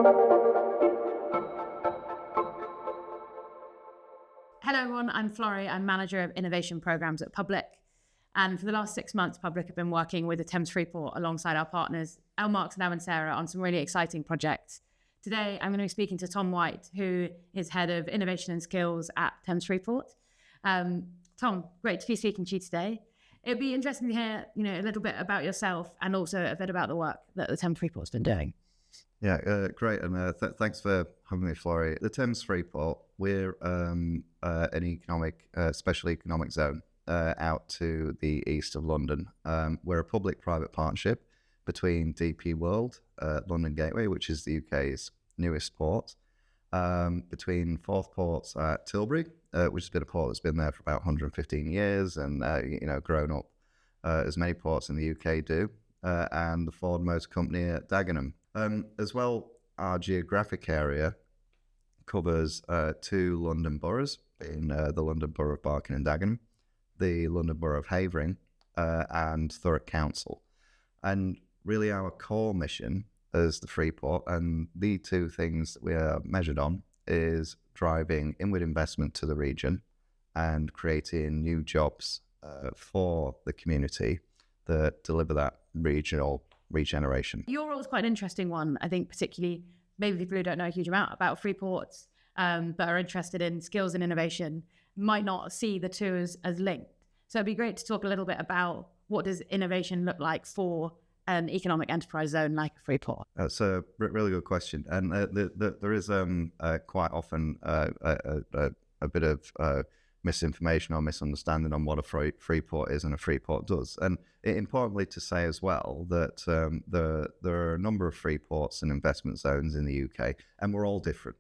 Hello everyone, I'm Florrie. I'm Manager of Innovation Programs at Public. And for the last 6 months, Public have been working with the Thames Freeport alongside our partners, Elle Marks and Al and Sarah, on some really exciting projects. Today, I'm going to be speaking to Tom White, who is Head of Innovation and Skills at Thames Freeport. Tom, great to be speaking to you today. It'd be interesting to hear, a little bit about yourself and also a bit about the work that the Thames Freeport's been doing. Yeah, great. And thanks for having me, Florrie. The Thames Freeport, we're an economic, special economic zone out to the east of London. We're a public-private partnership between DP World, London Gateway, which is the UK's newest port, between Forth Ports at Tilbury, which has been a port that's been there for about 115 years and, grown up as many ports in the UK do, and the Ford Motor Company at Dagenham. As well, our geographic area covers 2 London boroughs, in the London Borough of Barking and Dagenham, the London Borough of Havering, and Thurrock Council. And really our core mission as the Freeport, and the 2 things that we are measured on, is driving inward investment to the region and creating new jobs for the community that deliver that regional regeneration. Your role is quite an interesting one, I think, particularly maybe people who don't know a huge amount about Freeports, but are interested in skills and innovation, might not see the 2 as linked. So it'd be great to talk a little bit about what does innovation look like for an economic enterprise zone like a Freeport? That's a really good question. And there is quite often a bit of misinformation or misunderstanding on what a Freeport is and a Freeport does. And importantly to say as well that there are a number of Freeports and investment zones in the UK, and we're all different.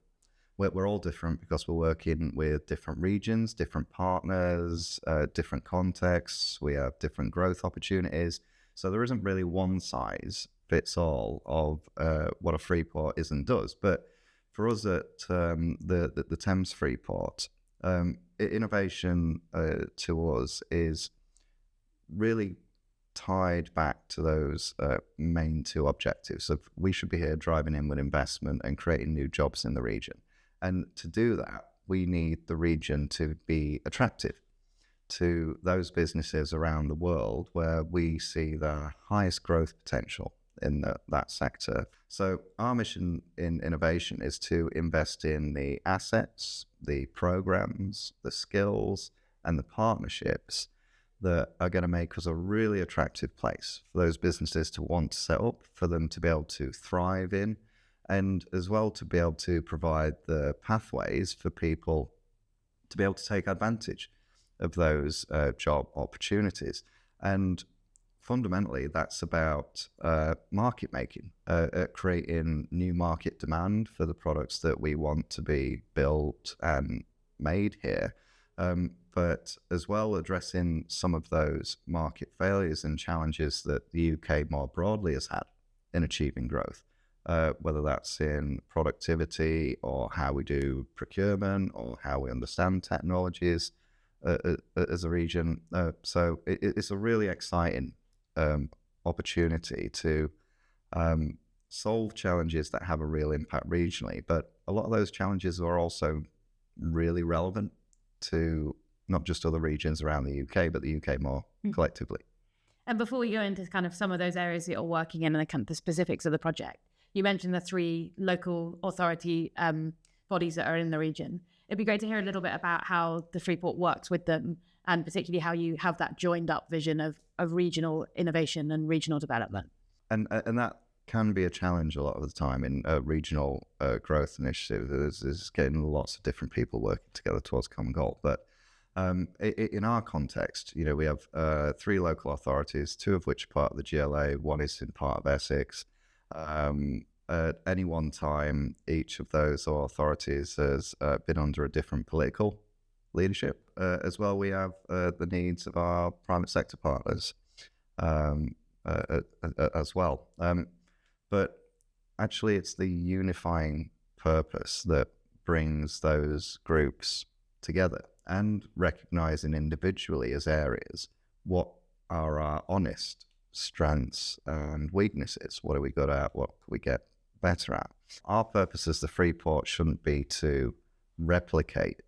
We're all different because we're working with different regions, different partners, different contexts. We have different growth opportunities. So there isn't really one size fits all of what a Freeport is and does. But for us at the Thames Freeport, innovation to us is really tied back to those main 2 objectives. So we should be here driving inward investment and creating new jobs in the region. And to do that, we need the region to be attractive to those businesses around the world where we see the highest growth potential in that sector. So our mission in innovation is to invest in the assets, the programs, the skills, and the partnerships that are going to make us a really attractive place for those businesses to want to set up, for them to be able to thrive in, and as well to be able to provide the pathways for people to be able to take advantage of those job opportunities. And fundamentally, that's about market making, creating new market demand for the products that we want to be built and made here, but as well addressing some of those market failures and challenges that the UK more broadly has had in achieving growth, whether that's in productivity or how we do procurement or how we understand technologies as a region. So it's a really exciting opportunity to solve challenges that have a real impact regionally, but a lot of those challenges are also really relevant to not just other regions around the UK, but the UK more collectively. And before we go into kind of some of those areas that you're working in and the kind of the specifics of the project, you mentioned the 3 local authority bodies that are in the region. It'd be great to hear a little bit about how the Freeport works with them, and particularly how you have that joined up vision of regional innovation and regional development. And that can be a challenge a lot of the time in regional growth initiatives, is getting lots of different people working together towards a common goal. But in our context, we have 3 local authorities, 2 of which are part of the GLA, 1 is in part of Essex. At any one time, each of those authorities has been under a different political leadership. As well, we have the needs of our private sector partners as well. But actually, it's the unifying purpose that brings those groups together, and recognizing individually as areas what are our honest strengths and weaknesses. What are we good at? What can we get better at. Our purpose as the Freeport shouldn't be to replicate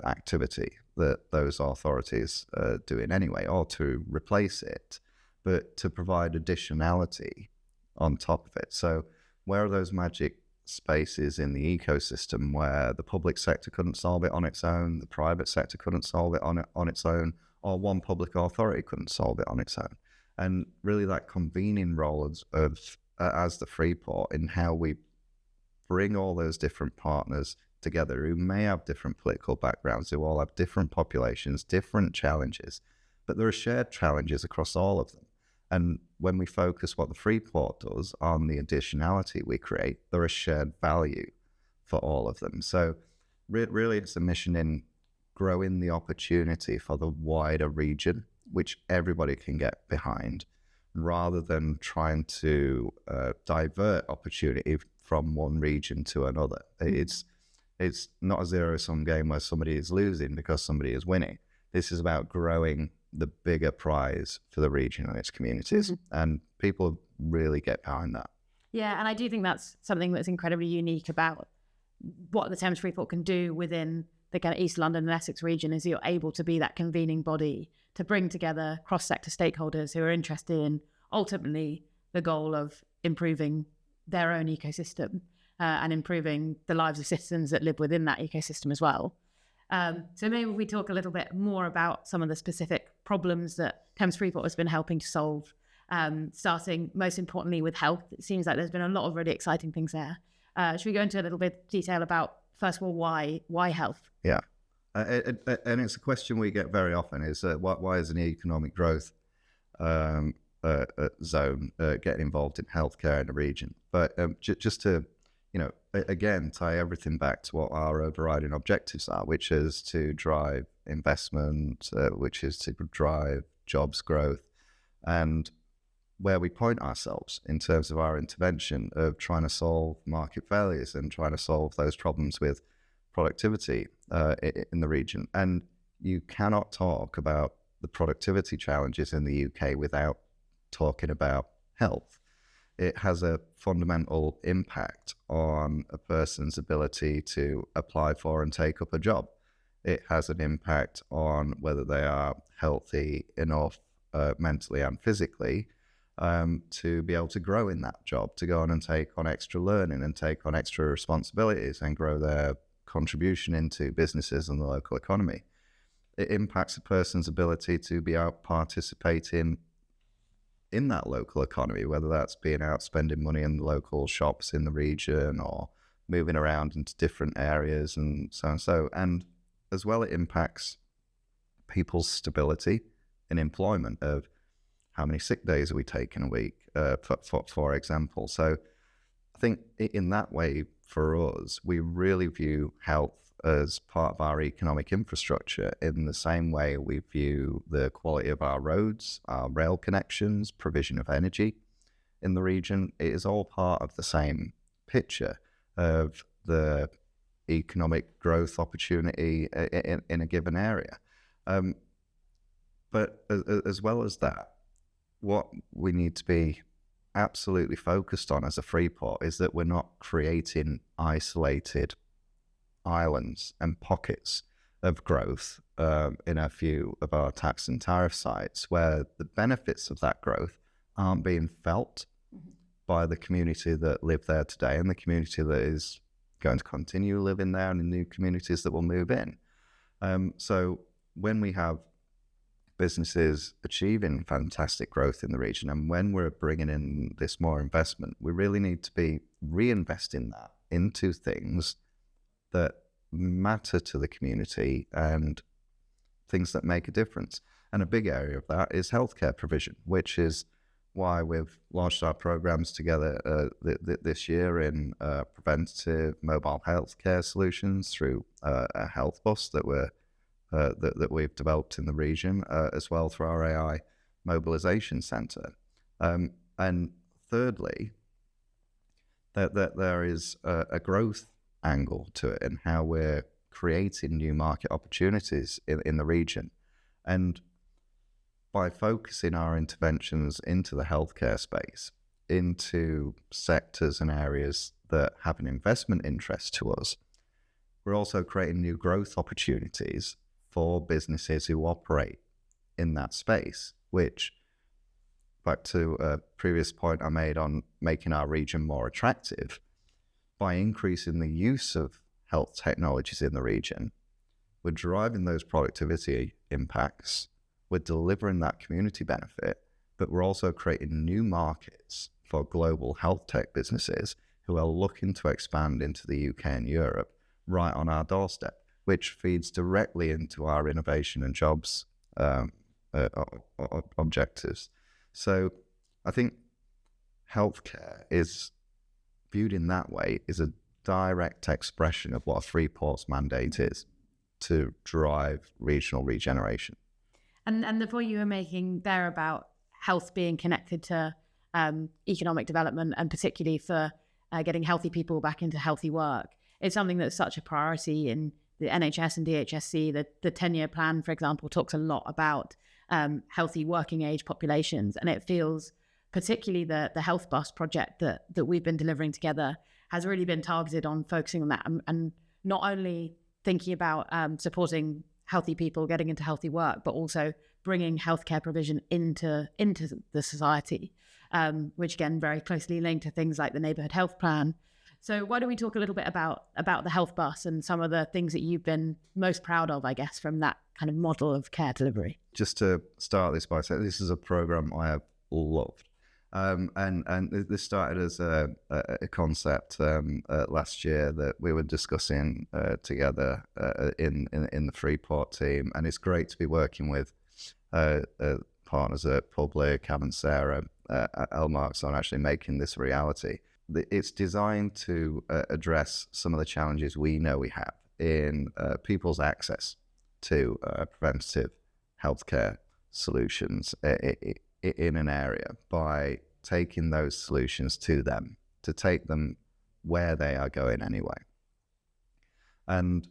activity that those authorities are doing anyway, or to replace it, but to provide additionality on top of it. So where are those magic spaces in the ecosystem where the public sector couldn't solve it on its own, the private sector couldn't solve it on its own, or one public authority couldn't solve it on its own? And really that convening role of as the Freeport in how we bring all those different partners together who may have different political backgrounds, who all have different populations, different challenges, but there are shared challenges across all of them. And when we focus what the Freeport does on the additionality we create, there is shared value for all of them. So really it's a mission in growing the opportunity for the wider region, which everybody can get behind, rather than trying to divert opportunity from one region to another. It's not a zero-sum game where somebody is losing because somebody is winning. This is about growing the bigger prize for the region and its communities, and people really get behind that. Yeah, and I do think that's something that's incredibly unique about what the Thames Freeport can do within the kind of East London and Essex region, is you're able to be that convening body to bring together cross-sector stakeholders who are interested in ultimately the goal of improving their own ecosystem and improving the lives of citizens that live within that ecosystem as well. So maybe we talk a little bit more about some of the specific problems that Thames Freeport has been helping to solve, starting most importantly with health. It seems like there's been a lot of really exciting things there. Should we go into a little bit of detail about, first of all, why health? Yeah, and it's a question we get very often, is why is an economic growth zone getting involved in healthcare in the region? But just to again, tie everything back to what our overriding objectives are, which is to drive investment, which is to drive jobs growth, and where we point ourselves in terms of our intervention of trying to solve market failures and trying to solve those problems with productivity in the region. And you cannot talk about the productivity challenges in the UK without talking about health. It has a fundamental impact on a person's ability to apply for and take up a job. It has an impact on whether they are healthy enough mentally and physically to be able to grow in that job, to go on and take on extra learning and take on extra responsibilities and grow their contribution into businesses and the local economy. It impacts a person's ability to be out participating in that local economy, whether that's being out spending money in the local shops in the region or moving around into different areas and so on. And as well, it impacts people's stability in employment, of how many sick days are we taking a week, for example. So I think in that way, for us, we really view health as part of our economic infrastructure in the same way we view the quality of our roads, our rail connections, provision of energy in the region. It is all part of the same picture of the economic growth opportunity in a given area. But as well as that, what we need to be absolutely focused on as a Freeport is that we're not creating isolated islands and pockets of growth in a few of our tax and tariff sites, where the benefits of that growth aren't being felt by the community that live there today and the community that is going to continue living there and the new communities that will move in. So when we have businesses achieving fantastic growth in the region, and when we're bringing in this more investment, we really need to be reinvesting that into things that matter to the community and things that make a difference. And a big area of that is healthcare provision, which is why we've launched our programs together this year in preventative mobile healthcare solutions through a health bus that we've developed in the region, as well through our AI Mobilisation Centre. And thirdly, that there is a growth angle to it and how we're creating new market opportunities in the region. And by focusing our interventions into the healthcare space, into sectors and areas that have an investment interest to us, we're also creating new growth opportunities for businesses who operate in that space, which, back to a previous point I made on making our region more attractive, by increasing the use of health technologies in the region, we're driving those productivity impacts, we're delivering that community benefit, but we're also creating new markets for global health tech businesses who are looking to expand into the UK and Europe right on our doorstep, which feeds directly into our innovation and jobs objectives. So I think healthcare is viewed in that way is a direct expression of what a Freeports mandate is, to drive regional regeneration. And the point you were making there about health being connected to economic development, and particularly for getting healthy people back into healthy work, is something that's such a priority in the NHS and DHSC. The 10-year plan, for example, talks a lot about healthy working age populations, and it feels particularly the Health Bus project that we've been delivering together has really been targeted on focusing on that, and not only thinking about supporting healthy people getting into healthy work, but also bringing healthcare provision into the society, which again very closely linked to things like the neighbourhood health plan. So why don't we talk a little bit about the Health Bus and some of the things that you've been most proud of, I guess, from that kind of model of care delivery? Just to start this by saying, this is a program I have loved. And this started as a concept last year that we were discussing together in the Freeport team, and it's great to be working with partners at Public, Sarah, Elmarks on actually making this a reality. It's designed to address some of the challenges we know we have in people's access to preventative healthcare solutions in an area by taking those solutions to them, to take them where they are going anyway. And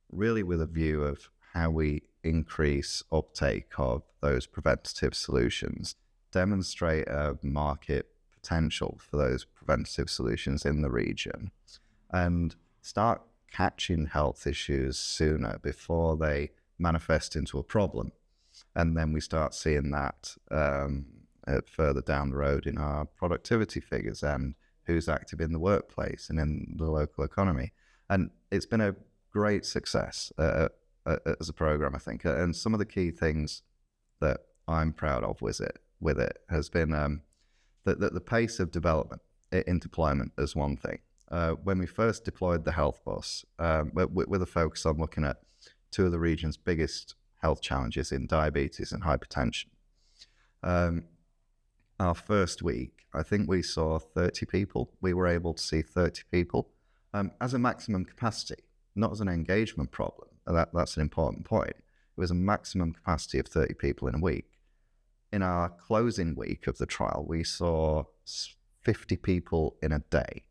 really with a view of how we increase uptake of those preventative solutions, demonstrate a market potential for those preventative solutions in the region, and start catching health issues sooner before they manifest into a problem. And then we start seeing that further down the road in our productivity figures and who's active in the workplace and in the local economy. And it's been a great success as a program, I think. And some of the key things that I'm proud of with it has been the pace of development in deployment is one thing. When we first deployed the Health Bus, with a focus on looking at two of the region's biggest health challenges in diabetes and hypertension. Our first week, I think we saw 30 people. We were able to see 30 people as a maximum capacity, not as an engagement problem. That's an important point. It was a maximum capacity of 30 people in a week. In our closing week of the trial, we saw 50 people in a day.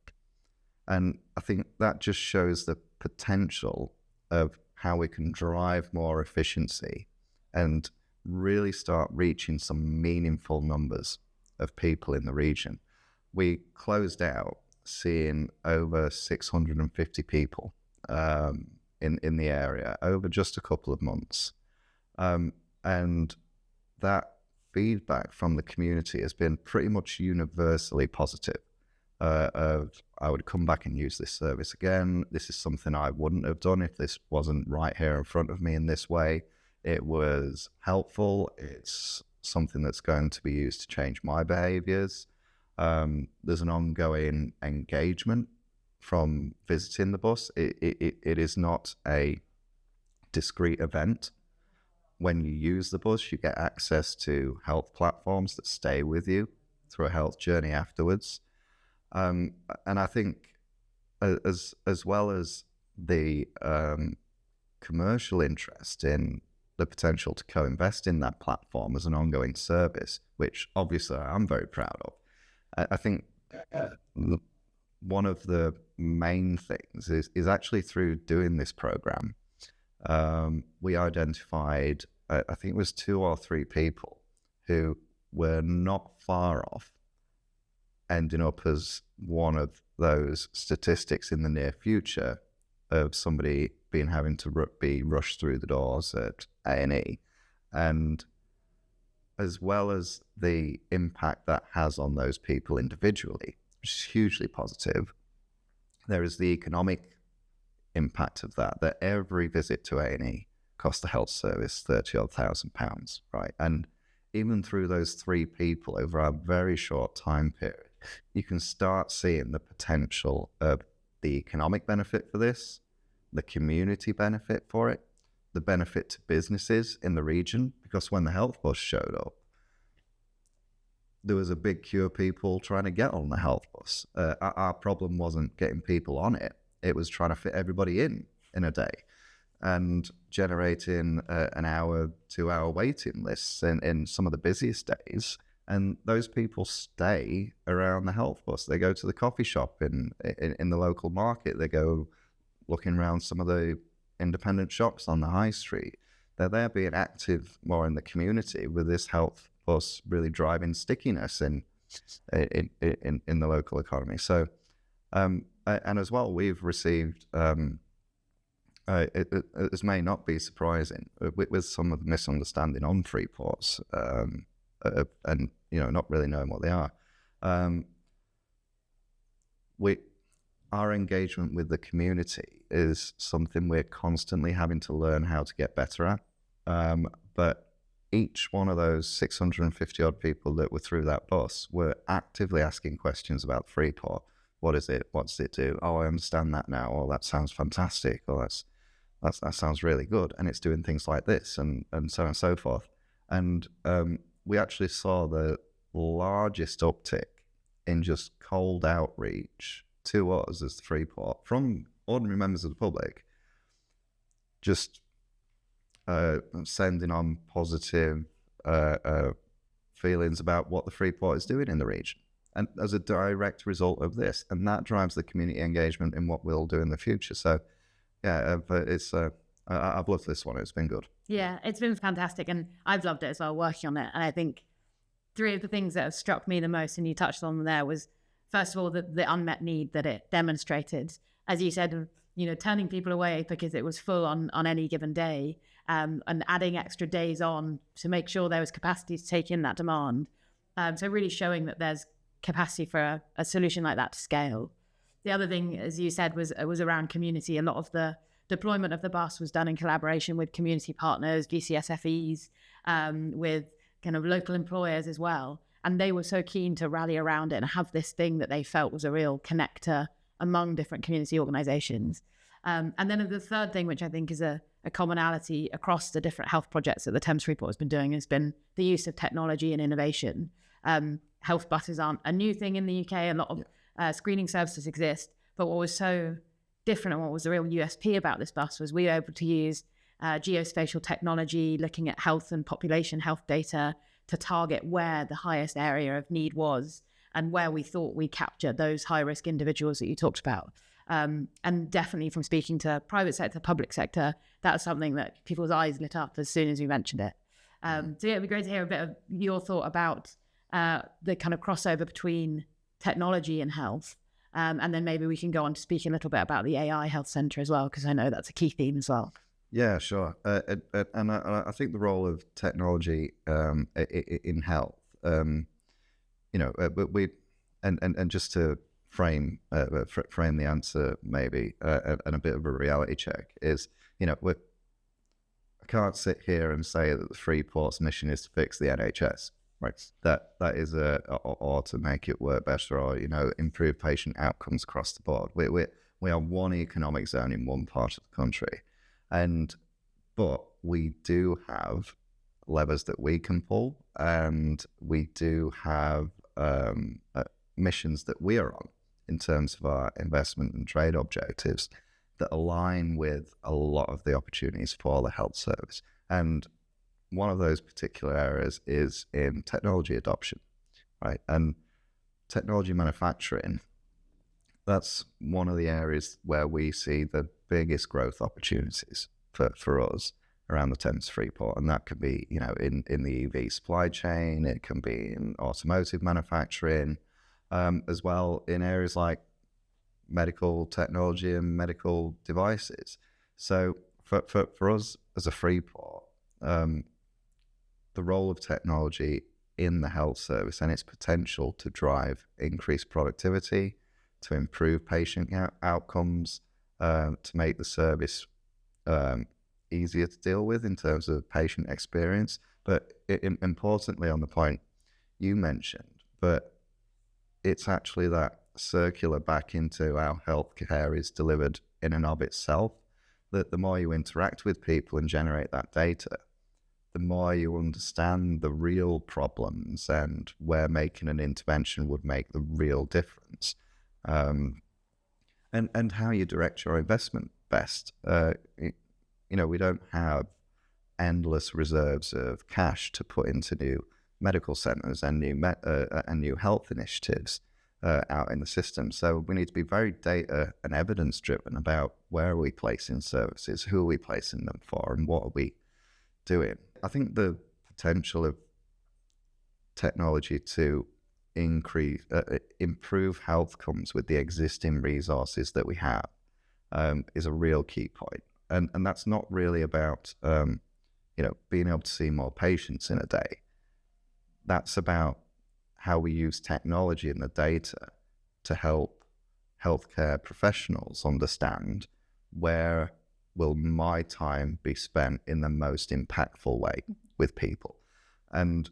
And I think that just shows the potential of how we can drive more efficiency and really start reaching some meaningful numbers of people in the region. We closed out seeing over 650 people in the area over just a couple of months. And that feedback from the community has been pretty much universally positive. I would come back and use this service again. This is something I wouldn't have done if this wasn't right here in front of me in this way. It was helpful. It's something that's going to be used to change my behaviors. There's an ongoing engagement from visiting the bus. It is not a discrete event. When you use the bus, you get access to health platforms that stay with you through a health journey afterwards. And I think as well as the commercial interest in the potential to co-invest in that platform as an ongoing service, which obviously I'm very proud of, I think one of the main things is actually through doing this program, we identified, I think it was 2 or 3 people who were not far off ending up as one of those statistics in the near future of somebody having to be rushed through the doors at A&E. And as well as the impact that has on those people individually, which is hugely positive, there is the economic impact of that every visit to A&E costs the health service £30,000, right? And even through those 3 people over a very short time period, you can start seeing the potential of the economic benefit for this, the community benefit for it, the benefit to businesses in the region, because when the health bus showed up, there was a big queue of people trying to get on the health bus. Our problem wasn't getting people on it. It was trying to fit everybody in a day and generating an hour, 2-hour waiting lists in some of the busiest days. And those people stay around the health bus. They go to the coffee shop in the local market. They go looking around some of the independent shops on the high street. They're there being active more in the community, with this health bus really driving stickiness in the local economy. So, and as well, we've received, it may not be surprising, with some of the misunderstanding on Freeports, and not really knowing what they are. Our engagement with the community is something we're constantly having to learn how to get better at. But each one of those 650 odd people that were through that bus were actively asking questions about Freeport. What is it? What does it do? Oh, I understand that now. Oh, that sounds fantastic. Oh, that sounds really good. And it's doing things like this, and so on and so forth. And we actually saw the largest uptick in just cold outreach to us as the Freeport from ordinary members of the public, just sending on positive feelings about what the Freeport is doing in the region, and as a direct result of this, and that drives the community engagement in what we'll do in the future. So yeah, I've loved this one. It's been good. Yeah, it's been fantastic, and I've loved it as well, working on it. And I think 3 of the things that have struck me the most, and you touched on them there, was first of all the unmet need that it demonstrated, as you said, turning people away because it was full on any given day, and adding extra days on to make sure there was capacity to take in that demand. So really showing that there's capacity for a solution like that to scale. The other thing, as you said, was around community. A lot of the deployment of the bus was done in collaboration with community partners, GCSFEs, with kind of local employers as well. And they were so keen to rally around it and have this thing that they felt was a real connector among different community organizations. And then the third thing, which I think is a commonality across the different health projects that the Thames Freeport has been doing, has been the use of technology and innovation. Health buses aren't a new thing in the UK. A lot of screening services exist. But what was so different and what was the real USP about this bus was we were able to use geospatial technology, looking at health and population health data to target where the highest area of need was and where we thought we captured those high-risk individuals that you talked about. And definitely from speaking to private sector, public sector, that was something that people's eyes lit up as soon as we mentioned it. So yeah, it'd be great to hear a bit of your thought about the kind of crossover between technology and health. And then maybe we can go on to speak a little bit about the AI Health Centre as well, because I know that's a key theme as well. Yeah, sure. And I think the role of technology in health, we and just to frame the answer maybe, and a bit of a reality check is, I can't sit here and say that the Freeport's mission is to fix the NHS. Right. That is or to make it work better, or improve patient outcomes across the board. We are one economic zone in one part of the country, but we do have levers that we can pull, and we do have missions that we are on in terms of our investment and trade objectives that align with a lot of the opportunities for the health service. And one of those particular areas is in technology adoption, right? And technology manufacturing, that's one of the areas where we see the biggest growth opportunities for us around the Thames Freeport. And that could be, in the EV supply chain, it can be in automotive manufacturing, as well in areas like medical technology and medical devices. So for us as a Freeport, the role of technology in the health service and its potential to drive increased productivity, to improve patient outcomes, to make the service easier to deal with in terms of patient experience. But importantly, on the point you mentioned, but it's actually that circular back into how healthcare is delivered in and of itself, that the more you interact with people and generate that data, the more you understand the real problems and where making an intervention would make the real difference, and how you direct your investment best. We don't have endless reserves of cash to put into new medical centres and new health initiatives out in the system. So we need to be very data and evidence driven about where are we placing services, who are we placing them for, and what are we doing. I think the potential of technology to improve health outcomes with the existing resources that we have is a real key point. And that's not really about being able to see more patients in a day. That's about how we use technology and the data to help healthcare professionals understand where will my time be spent in the most impactful way with people. And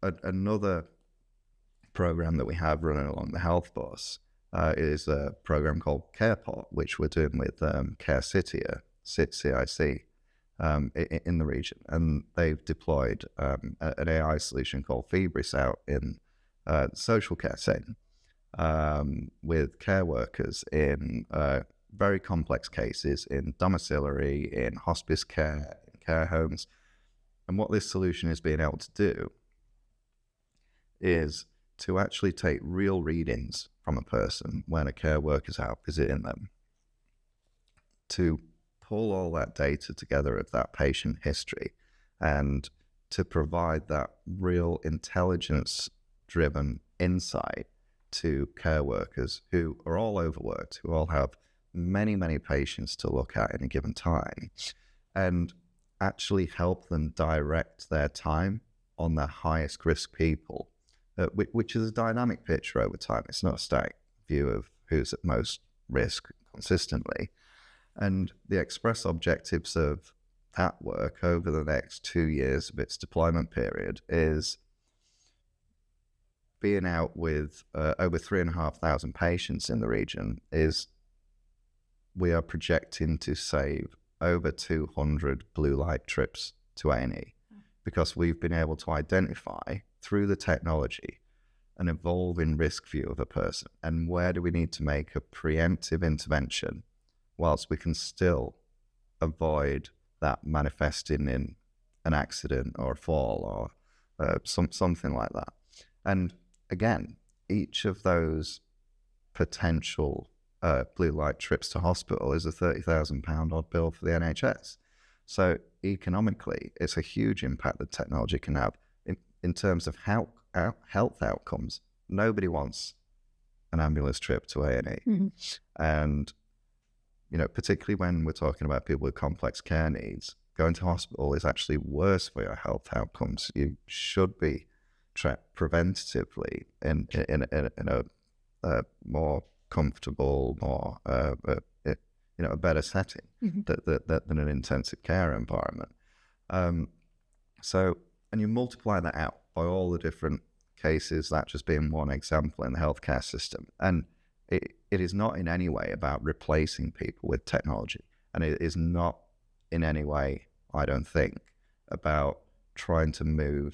another program that we have running along the health bus is a program called CarePort, which we're doing with Care City, CIC, in the region. And they've deployed an AI solution called Febris out in the social care setting with care workers in very complex cases in domiciliary, in hospice care, in care homes. And what this solution is being able to do is to actually take real readings from a person when a care worker's out visiting them, to pull all that data together of that patient history and to provide that real intelligence-driven insight to care workers who are all overworked, who all have many, many patients to look at in a given time, and actually help them direct their time on their highest risk people, which is a dynamic picture over time. It's not a static view of who's at most risk consistently. And the express objectives of that work over the next 2 years of its deployment period is being out with over 3,500 patients in the region. Is we are projecting to save over 200 blue light trips to A&E because we've been able to identify through the technology an evolving risk view of a person, and where do we need to make a preemptive intervention whilst we can still avoid that manifesting in an accident or a fall or something like that. And again, each of those potential blue light trips to hospital is a £30,000 odd bill for the NHS. So economically, it's a huge impact that technology can have in terms of health outcomes. Nobody wants an ambulance trip to A&E. Mm-hmm. And particularly when we're talking about people with complex care needs, going to hospital is actually worse for your health outcomes. You should be preventatively in a more comfortable, more a better setting than an intensive care environment. And you multiply that out by all the different cases, that just being one example in the healthcare system. And it is not in any way about replacing people with technology. And it is not in any way, I don't think, about trying to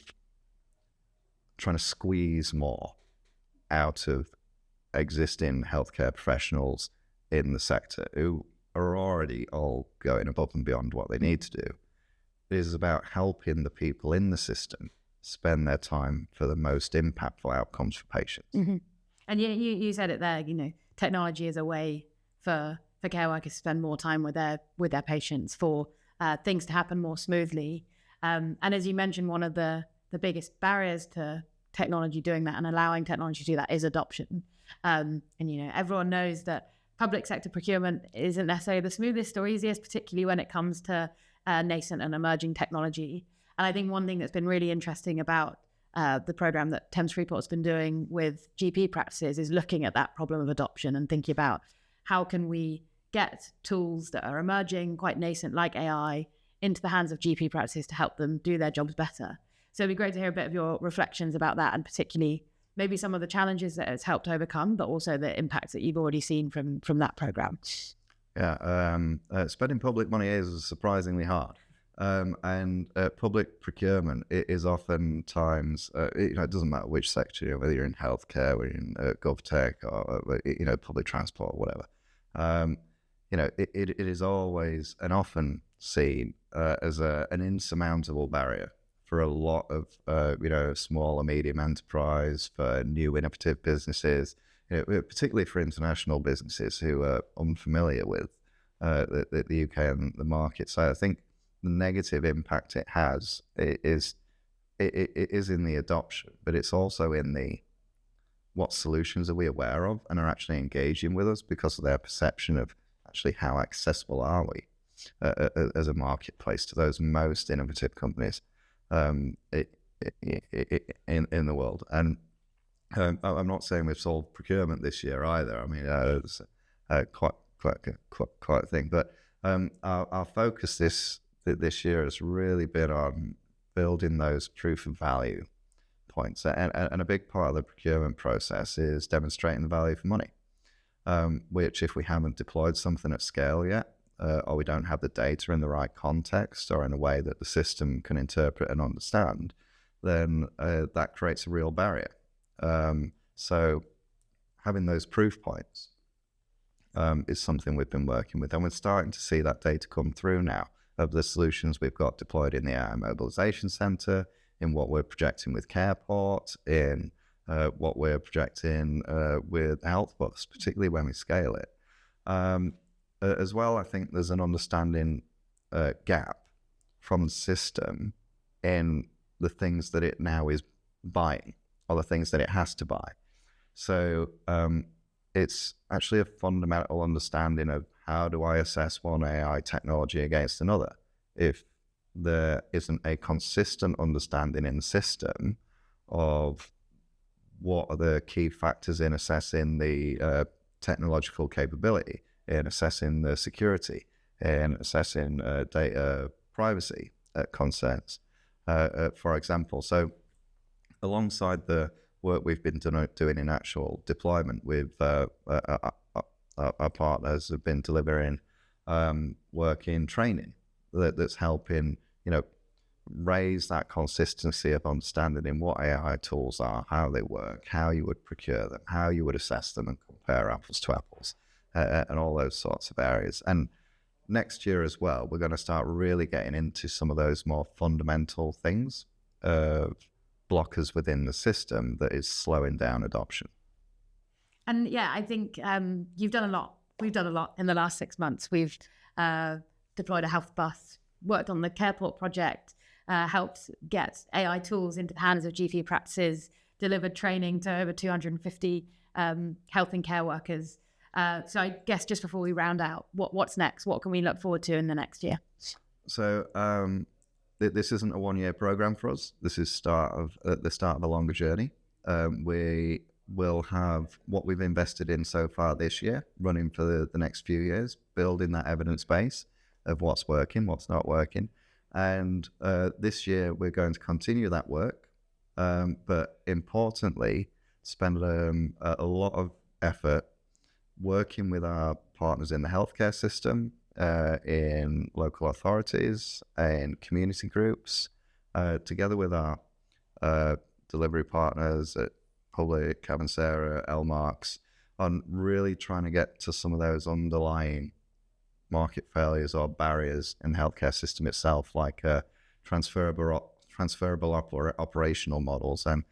squeeze more out of existing healthcare professionals in the sector who are already all going above and beyond what they need to do. It is about helping the people in the system spend their time for the most impactful outcomes for patients. Mm-hmm. And you said it there, technology is a way for care workers to spend more time with their patients, for things to happen more smoothly. And as you mentioned, one of the biggest barriers to technology doing that and allowing technology to do that is adoption. And, everyone knows that public sector procurement isn't necessarily the smoothest or easiest, particularly when it comes to nascent and emerging technology. And I think one thing that's been really interesting about the program that Thames Freeport's been doing with GP practices is looking at that problem of adoption and thinking about how can we get tools that are emerging, quite nascent, like AI, into the hands of GP practices to help them do their jobs better. So it'd be great to hear a bit of your reflections about that, and particularly maybe some of the challenges that it's helped overcome, but also the impacts that you've already seen from that program. Yeah, spending public money is surprisingly hard. And public procurement, it is oftentimes, it doesn't matter which sector, whether you're in healthcare, whether you're in GovTech, or, public transport, whatever. It is always and often seen as an insurmountable barrier for a lot of, small and medium enterprise, for new innovative businesses, particularly for international businesses who are unfamiliar with the UK and the market. So I think the negative impact it has is in the adoption, but it's also in what solutions are we aware of and are actually engaging with us because of their perception of actually how accessible are we as a marketplace to those most innovative companies in the world. And I'm not saying we've solved procurement this year either. I mean, it's quite a thing. But our focus this year has really been on building those proof of value points. And a big part of the procurement process is demonstrating the value for money, which if we haven't deployed something at scale yet, or we don't have the data in the right context or in a way that the system can interpret and understand, then that creates a real barrier. So having those proof points is something we've been working with, and we're starting to see that data come through now of the solutions we've got deployed in the AI Mobilisation Centre, in what we're projecting with CarePort, in what we're projecting with HealthBus, particularly when we scale it. As well, I think there's an understanding gap from the system in the things that it now is buying, or the things that it has to buy. So it's actually a fundamental understanding of how do I assess one AI technology against another if there isn't a consistent understanding in the system of what are the key factors in assessing the technological capability, in assessing the security, in assessing data privacy concerns, for example. So alongside the work we've been doing in actual deployment with our partners have been delivering work in training that's helping, raise that consistency of understanding in what AI tools are, how they work, how you would procure them, how you would assess them and compare apples to apples, and all those sorts of areas. And next year as well, we're going to start really getting into some of those more fundamental things, blockers within the system that is slowing down adoption. And yeah, I think you've done a lot. We've done a lot in the last 6 months. We've deployed a health bus, worked on the CarePort project, helped get AI tools into the hands of GP practices, delivered training to over 250 health and care workers. So I guess just before we round out, what's next? What can we look forward to in the next year? So this isn't a one-year program for us. This is the start of a longer journey. We will have what we've invested in so far this year running for the next few years, building that evidence base of what's working, what's not working. And this year we're going to continue that work, but importantly, spend a lot of effort working with our partners in the healthcare system, in local authorities, and community groups, together with our delivery partners at Public, Cavansera, LMarks, on really trying to get to some of those underlying market failures or barriers in the healthcare system itself, like transferable operational models and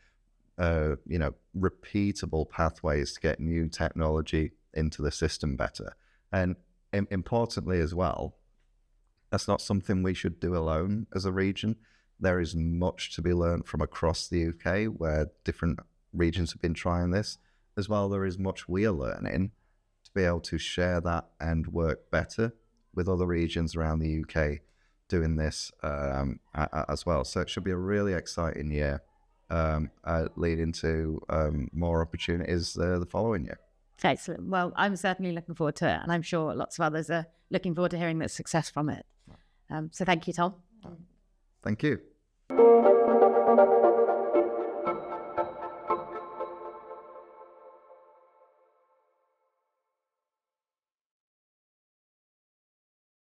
repeatable pathways to get new technology into the system better. And importantly as well, that's not something we should do alone as a region. there is much to be learned from across the UK where different regions have been trying this. As well, there is much we are learning to be able to share that and work better with other regions around the UK doing this as well. So it should be a really exciting year, leading to more opportunities the following year. Excellent. Well, I'm certainly looking forward to it, and I'm sure lots of others are looking forward to hearing the success from it. So thank you, Tom. Thank you.